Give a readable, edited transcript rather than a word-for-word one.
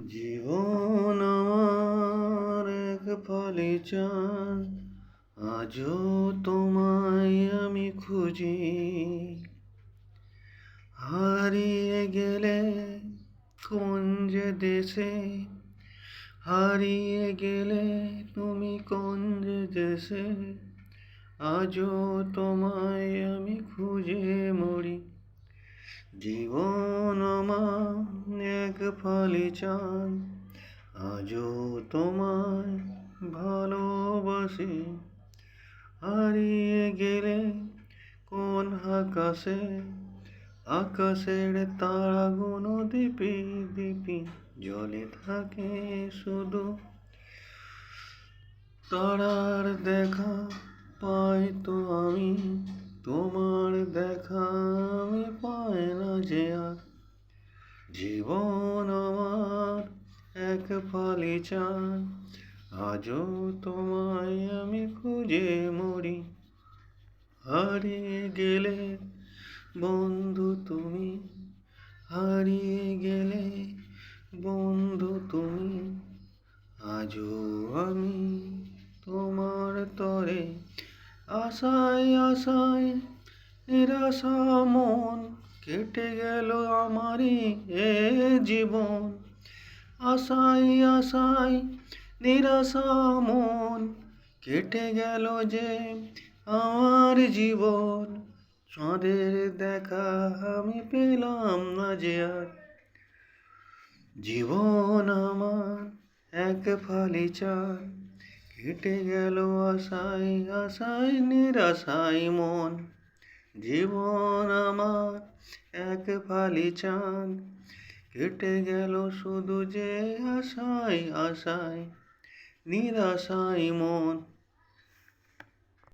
জীবন আমার এক ফালি চাঁদ, আজও তোমায় আমি খুঁজি। হারিয়ে গেলে কোন যে দেশে, হারিয়ে গেলে তুমি কোন যে দেশে, আজও তোমায় আমি খুঁজে মরি। জীবন আমার এক ফালি চাঁদ, আজও তোমায় ভালোবাসি। হারিয়ে গেলে কোন আকাশে, আকাশের তারাগুলো দিপি দিপি জ্বলে থাকে শুধু। তারার দেখা পাই তো আমি, তোমার দেখা আমি পাই না যে আর। জীবন আমার এক ফালি চাঁদ, আজও তোমায় আমি খুঁজে মরি। হারিয়ে গেলে বন্ধু তুমি, হারিয়ে গেলে বন্ধু তুমি, আজও আমি তোমার তরে। আশায় আশায় নিরাশা মন, কেটে গেল আমারই এ জীবন। আশায় আশায় নিরাশা মন, কেটে গেল যে আমার জীবন। চাঁদের দেখা আমি পেলাম না যে আর। জীবন আমার এক ফালি চাঁদ, কেটে গেল আশায় আশায় নিরাশায় মন। জীবন আমার এক ফালি চাঁদ, কেটে গেল শুধু যে আশায় আশায় নিরাশায় মন।